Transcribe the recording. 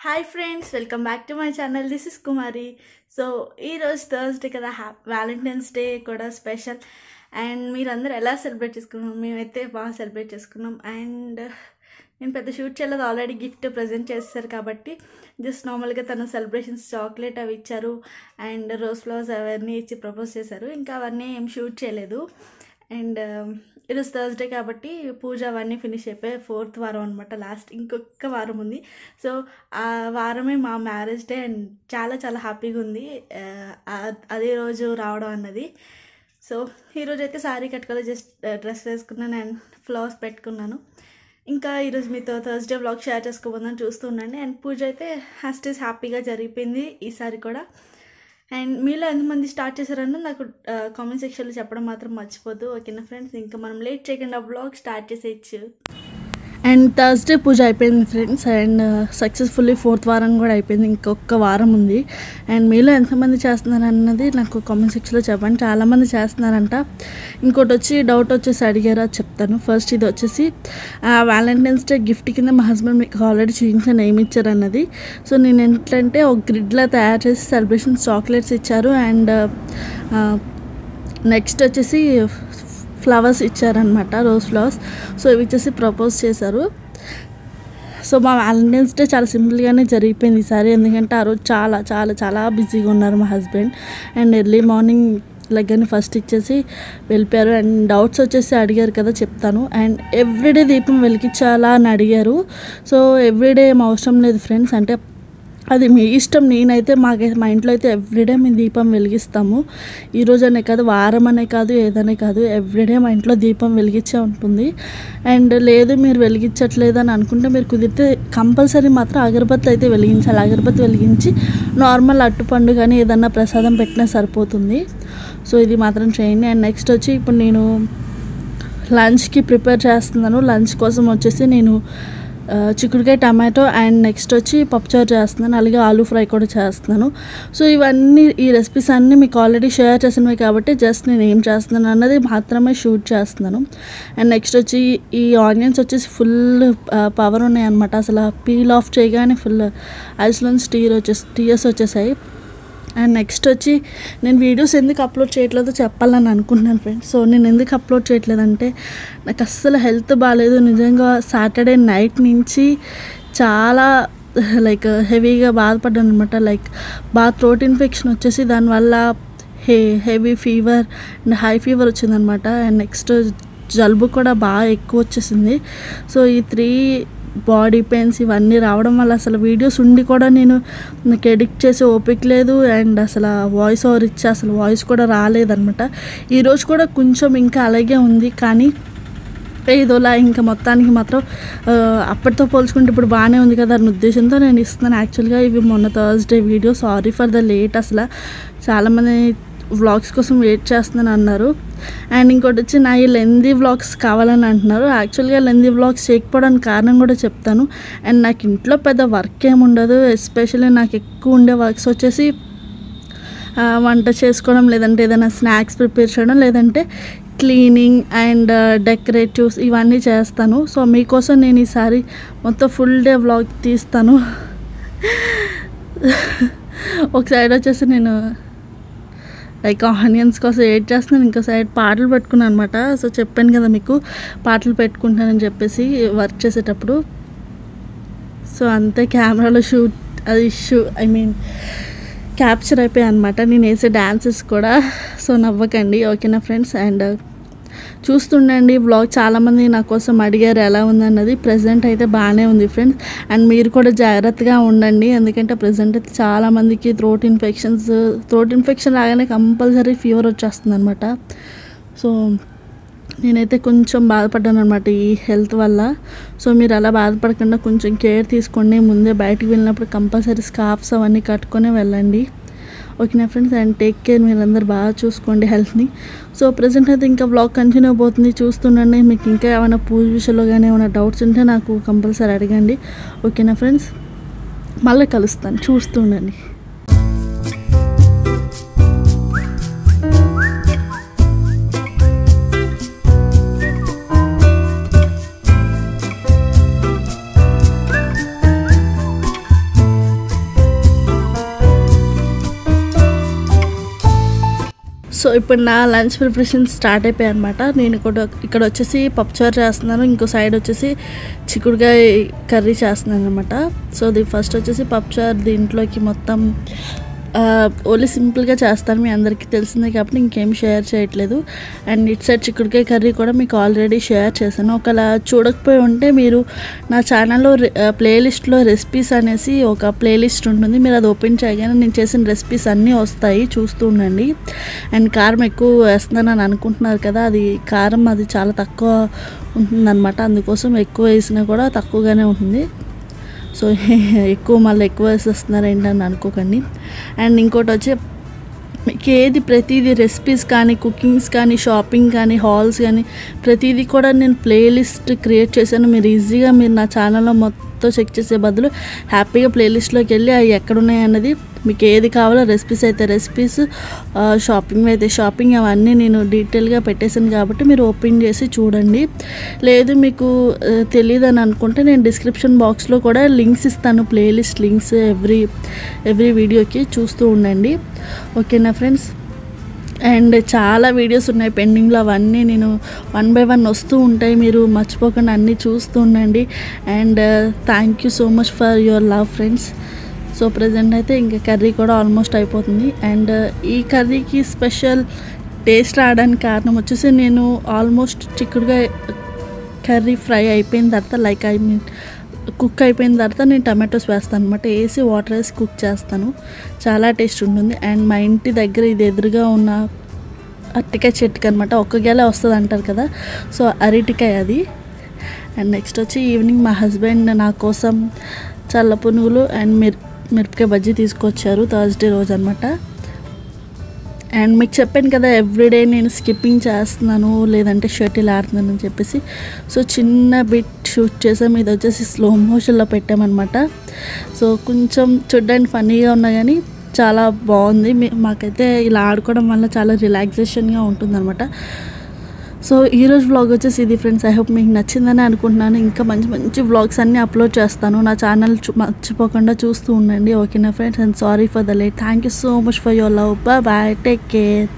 Hi friends, welcome back to my channel. This is Kumari. So ఈరోజు Thursday కదా, Valentine's day కూడా special. And మీరందరూ ఎలా celebrate చేసుకున్నాం? మేమైతే బాగా సెలబ్రేట్ చేసుకున్నాం. అండ్ నేను పెద్ద షూట్ చేయలేదు, ఆల్రెడీ గిఫ్ట్ ప్రజెంట్ చేస్తారు కాబట్టి జస్ట్ నార్మల్గా తన సెలబ్రేషన్స్ చాక్లెట్ అవి ఇచ్చారు అండ్ రోజ్ ఫ్లవర్స్ అవన్నీ ఇచ్చి ప్రపోజ్ చేశారు. ఇంకా అవన్నీ ఏం షూట్ చేయలేదు. అండ్ ఈరోజు థర్స్డే కాబట్టి పూజ అవన్నీ ఫినిష్ అయిపోయి 4th వారం అనమాట. లాస్ట్ ఇంకొక వారం ఉంది. సో ఆ వారమే మా మ్యారేజ్ డే. అండ్ చాలా చాలా హ్యాపీగా ఉంది అదే రోజు రావడం అన్నది. సో ఈరోజు అయితే శారీ కట్టుకోవాలి, జస్ట్ డ్రెస్ వేసుకున్నాను అండ్ ఫ్లవర్స్ పెట్టుకున్నాను. ఇంకా ఈరోజు మీతో థర్స్డే వ్లాగ్ షేర్ చేసుకోబోదని చూస్తూ ఉండండి. అండ్ పూజ అయితే హ్యాస్టీస్ హ్యాపీగా జరిగిపోయింది ఈసారి కూడా. అండ్ మీలో ఎంతమంది స్టార్ట్ చేశారని నాకు కామెంట్ సెక్షన్లో చెప్పడం మాత్రం మర్చిపోద్దు. ఓకేనా ఫ్రెండ్స్, ఇంకా మనం లేట్ చేయకుండా వ్లాగ్ స్టార్ట్ చేసేయచ్చు. అండ్ థర్స్డే పూజ అయిపోయింది ఫ్రెండ్స్. అండ్ సక్సెస్ఫుల్లీ 4th వారం కూడా అయిపోయింది, ఇంకొక వారం ఉంది. అండ్ మీలో ఎంతమంది చేస్తున్నారన్నది నాకు కామెంట్ సెక్షన్లో చెప్పండి. చాలామంది చేస్తున్నారంట. ఇంకోటి వచ్చి డౌట్ వచ్చేసి అడిగారా, చెప్తాను. ఫస్ట్ ఇది వచ్చేసి వ్యాలంటైన్స్ డే గిఫ్ట్ కింద మా హస్బెండ్ మీకు ఆల్రెడీ చూపించాను ఏమి ఇచ్చారు అన్నది. సో నేను ఏంటంటే ఒక గ్రిడ్లా తయారు చేసి సెలబ్రేషన్ చాక్లెట్స్ ఇచ్చారు. అండ్ నెక్స్ట్ వచ్చేసి ఫ్లవర్స్ ఇచ్చారనమాట, రోజ్ ఫ్లవర్స్. సో ఇవి వచ్చేసి ప్రపోజ్ చేశారు. సో మా వ్యాలంటైన్స్ డే చాలా సింపుల్గానే జరిగిపోయింది ఈసారి, ఎందుకంటే ఆ రోజు చాలా చాలా చాలా బిజీగా ఉన్నారు మా హస్బెండ్. అండ్ ఎర్లీ మార్నింగ్ లెగ్గానే ఫస్ట్ ఇచ్చేసి వెళ్ళిపోయారు. అండ్ డౌట్స్ వచ్చేసి అడిగారు కదా, చెప్తాను. అండ్ ఎవ్రీడే దీపం వెలిగించాలా అని అడిగారు. సో ఎవ్రీడే ఏం అవసరం లేదు ఫ్రెండ్స్, అంటే అది మీ ఇష్టం. నేనైతే మా ఇంట్లో అయితే ఎవ్రీడే మేము దీపం వెలిగిస్తాము. ఈరోజు అనే కాదు, వారం అనే కాదు, ఏదనే కాదు, ఎవ్రీడే మా ఇంట్లో దీపం వెలిగించే ఉంటుంది. అండ్ లేదు మీరు వెలిగించట్లేదు అని అనుకుంటే మీరు కుదిరితే కంపల్సరీ మాత్రం అగరబత్తి అయితే వెలిగించాలి. అగరబత్తి వెలిగించి నార్మల్ అట్టుపండు కానీ ఏదన్నా ప్రసాదం పెట్టినా సరిపోతుంది. సో ఇది మాత్రం చేయండి. అండ్ నెక్స్ట్ వచ్చి ఇప్పుడు నేను లంచ్కి ప్రిపేర్ చేస్తున్నాను. లంచ్ కోసం వచ్చేసి నేను చిక్కుడుకాయ టమాటో అండ్ నెక్స్ట్ వచ్చి పప్పుచారు చేస్తున్నాను, అలాగే ఆలూ ఫ్రై కూడా చేస్తున్నాను. సో ఇవన్నీ ఈ రెసిపీస్ అన్నీ మీకు ఆల్రెడీ షేర్ చేసినవి కాబట్టి జస్ట్ నేను ఏం చేస్తున్నాను అన్నది మాత్రమే షూట్ చేస్తున్నాను. అండ్ నెక్స్ట్ వచ్చి ఈ ఆనియన్స్ వచ్చేసి ఫుల్ పవర్ ఉన్నాయి అనమాట. అసలు పీల్ ఆఫ్ చేయగానే ఫుల్ ఐస్లోంచి టీయర్స్ వచ్చేసాయి. అండ్ నెక్స్ట్ వచ్చి నేను వీడియోస్ ఎందుకు అప్లోడ్ చేయట్లేదో చెప్పాలని అనుకుంటున్నాను ఫ్రెండ్స్. సో నేను ఎందుకు అప్లోడ్ చేయట్లేదంటే నాకు అస్సలు హెల్త్ బాగాలేదు. నిజంగా సాటర్డే నైట్ నుంచి చాలా హెవీగా బాధపడ్డాను అనమాట. బాగా థ్రోట్ ఇన్ఫెక్షన్ వచ్చేసి దానివల్ల heavy fever and high fever వచ్చిందనమాట. అండ్ నెక్స్ట్ జలుబు కూడా బాగా ఎక్కువ వచ్చేసింది. సో ఈ 3 బాడీ పెయిన్స్ ఇవన్నీ రావడం వల్ల అసలు వీడియోస్ ఉండి కూడా నాకు ఎడిట్ చేసే ఓపిక లేదు. అండ్ అసలు వాయిస్ ఓవర్ ఇచ్చి అసలు వాయిస్ కూడా రాలేదనమాట. ఈరోజు కూడా కొంచెం ఇంకా అలాగే ఉంది, కానీ ఏదోలా ఇంకా మొత్తానికి మాత్రం అప్పటితో పోల్చుకుంటే ఇప్పుడు బాగానే ఉంది కదా అన్న ఉద్దేశంతో నేను ఇస్తున్నాను. యాక్చువల్గా ఇవి మొన్న Thursday video, sorry for the late. అసలు చాలామంది వ్లాగ్స్ కోసం వెయిట్ చేస్తున్నాను అన్నారు. అండ్ ఇంకోటి వచ్చి నా ఈ లెందీ వ్లాగ్స్ కావాలని అంటున్నారు. యాక్చువల్గా లెందీ వ్లాగ్స్ చేయకపోవడానికి కారణం కూడా చెప్తాను. అండ్ నాకు ఇంట్లో పెద్ద వర్క్ ఏమి ఉండదు. ఎస్పెషల్లీ నాకు ఎక్కువ ఉండే వర్క్స్ వచ్చేసి వంట చేసుకోవడం, లేదంటే ఏదైనా స్నాక్స్ ప్రిపేర్ చేయడం, లేదంటే క్లీనింగ్ అండ్ డెకరేటివ్స్ ఇవన్నీ చేస్తాను. సో మీకోసం నేను ఈసారి మొత్తం ఫుల్ డే వ్లాగ్ తీస్తాను. ఒక సైడ్ వచ్చేసి నేను ఆనియన్స్ కోసం వెయిట్ చేస్తున్నాను, ఇంకో సైడ్ పాటలు పెట్టుకున్నాను అనమాట. సో చెప్పాను కదా మీకు పాటలు పెట్టుకుంటానని చెప్పేసి వర్క్ చేసేటప్పుడు. సో అంతే కెమెరాలో క్యాప్చర్ అయిపోయాయి అనమాట నేను వేసే డ్యాన్సెస్ కూడా. సో నవ్వకండి, ఓకేనా ఫ్రెండ్స్. And చూస్తుండండి vlog. చాలామంది నా కోసం అడిగారు ఎలా ఉందన్నది. ప్రజెంట్ అయితే బాగానే ఉంది ఫ్రెండ్స్. అండ్ మీరు కూడా జాగ్రత్తగా ఉండండి, ఎందుకంటే ప్రజెంట్ అయితే చాలామందికి థ్రోట్ ఇన్ఫెక్షన్ రాగానే కంపల్సరీ ఫీవర్ వచ్చేస్తుంది అనమాట. సో నేనైతే కొంచెం బాధపడ్డాను అనమాట ఈ హెల్త్ వల్ల. సో మీరు అలా బాధపడకుండా కొంచెం కేర్ తీసుకోండి. ముందే బయటికి వెళ్ళినప్పుడు కంపల్సరీ స్కార్ఫ్స్ అవన్నీ కట్టుకొని వెళ్ళండి, ఓకేనా ఫ్రెండ్స్. అండ్ టేక్ కేర్, మీరందరూ బాగా చూసుకోండి హెల్త్ని. సో ప్రజెంట్ అయితే ఇంకా వ్లాగ్ కంటిన్యూ అవుతుంది, చూస్తుండండి. మీకు ఇంకా ఏమైనా పూజ విషయంలో కానీ ఏమైనా డౌట్స్ ఉంటే నాకు కంపల్సరీ అడగండి, ఓకేనా ఫ్రెండ్స్. మళ్ళీ కలుస్తాను, చూస్తుండండి. సో ఇప్పుడు నా లంచ్ ప్రిపరేషన్ స్టార్ట్ అయిపోయాయి అనమాట. నేను ఇక్కడ వచ్చేసి పప్పుచారు చేస్తున్నాను, ఇంకో సైడ్ వచ్చేసి చిక్కుడుకాయ కర్రీ చేస్తున్నాను అనమాట. సో ఫస్ట్ వచ్చేసి పప్పుచారు, దీంట్లోకి మొత్తం ఓన్లీ సింపుల్గా చేస్తాను, మీ అందరికీ తెలిసిందే కాబట్టి ఇంకేం షేర్ చేయట్లేదు. అండ్ ఇటు సైడ్ చిక్కుడుకాయ కర్రీ కూడా మీకు ఆల్రెడీ షేర్ చేశాను. ఒకలా చూడకపోయి ఉంటే మీరు నా ఛానల్లో ప్లేలిస్ట్లో రెసిపీస్ అనేసి ఒక ప్లేలిస్ట్ ఉంటుంది, మీరు అది ఓపెన్ చేయగానే నేను చేసిన రెసిపీస్ అన్నీ వస్తాయి, చూస్తూ ఉండండి. అండ్ కారం ఎక్కువ వేస్తున్నానని అనుకుంటున్నారు కదా, అది కారం అది చాలా తక్కువ ఉంటుందన్నమాట, అందుకోసం ఎక్కువ వేసినా కూడా తక్కువగానే ఉంటుంది. సో మళ్ళీ ఎక్కువ వేసేస్తున్నారు ఏంటని అనుకోకండి. అండ్ ఇంకోటి వచ్చి మీకు ప్రతిదీ రెసిపీస్ కానీ, కుకింగ్స్ కానీ, షాపింగ్ కానీ, హాల్స్ కానీ ప్రతిదీ కూడా నేను ప్లేలిస్ట్ క్రియేట్ చేశాను. మీరు ఈజీగా నా ఛానల్లో మొత్తం చెక్ చేసే బదులు హ్యాపీగా ప్లేలిస్ట్లోకి వెళ్ళి అవి ఎక్కడున్నాయి అన్నది, మీకు ఏది కావాలో రెసిపీస్ అయితే రెసిపీస్, షాపింగ్ అయితే షాపింగ్, అవన్నీ నేను డీటెయిల్గా పెట్టేశాను కాబట్టి మీరు ఓపెన్ చేసి చూడండి. లేదు మీకు తెలియదని అనుకుంటే నేను డిస్క్రిప్షన్ బాక్స్లో కూడా లింక్స్ ఇస్తాను, ప్లేలిస్ట్ లింక్స్ ఎవ్రీ వీడియోకి, చూస్తూ ఉండండి. ఓకేనా ఫ్రెండ్స్. అండ్ చాలా వీడియోస్ ఉన్నాయి పెండింగ్లో, అవన్నీ నేను 1 by 1 వస్తూ ఉంటాయి, మీరు మర్చిపోకుండా అన్నీ చూస్తూ ఉండండి. And thank you so much for your love friends. So present అయితే ఇంకా కర్రీ కూడా ఆల్మోస్ట్ అయిపోతుంది. అండ్ ఈ కర్రీకి స్పెషల్ టేస్ట్ రావడానికి కారణం వచ్చేసి, నేను ఆల్మోస్ట్ చిక్కుడుగా కర్రీ ఫ్రై అయిపోయిన తర్వాత కుక్ అయిపోయిన తర్వాత నేను టమాటోస్ వేస్తాను అనమాట, వేసి వాటర్ వేసి కుక్ చేస్తాను, చాలా టేస్ట్ ఉంటుంది. అండ్ మా ఇంటి దగ్గర ఇది ఎదురుగా ఉన్న అరటికాయ చెట్టుకి అనమాట, ఒక్క గెల వస్తుంది అంటారు కదా, సో అరటికాయ అది. అండ్ నెక్స్ట్ వచ్చి ఈవినింగ్ మా హస్బెండ్ నా కోసం చల్ల పునుగులు అండ్ మిరపకాయ బజ్జీ తీసుకొచ్చారు, థర్స్డే రోజు అనమాట. అండ్ మీకు చెప్పాను కదా ఎవ్రీడే నేను స్కిప్పింగ్ చేస్తున్నాను, లేదంటే షటిల్ ఆడుతున్నాను అని చెప్పేసి. సో చిన్న బిట్ షూట్ చేసాం, ఇది వచ్చేసి స్లో మోషన్లో పెట్టామన్నమాట. సో కొంచెం చూడడానికి ఫన్నీగా ఉన్నా కానీ చాలా బాగుంది. మాకైతే ఇలా ఆడుకోవడం వల్ల చాలా రిలాక్సేషన్గా ఉంటుందన్నమాట. సో ఈరోజు వ్లాగ్ వచ్చేసి ఇది ఫ్రెండ్స్. ఐ హోప్ మీకు నచ్చిందని అనుకుంటున్నాను. ఇంకా మంచి మంచి వ్లాగ్స్ అన్నీ అప్లోడ్ చేస్తాను, నా ఛానల్ మర్చిపోకుండా చూస్తూ ఉండండి. ఓకేనా friends. And sorry for the late. Thank you so much for your love. Bye, take care.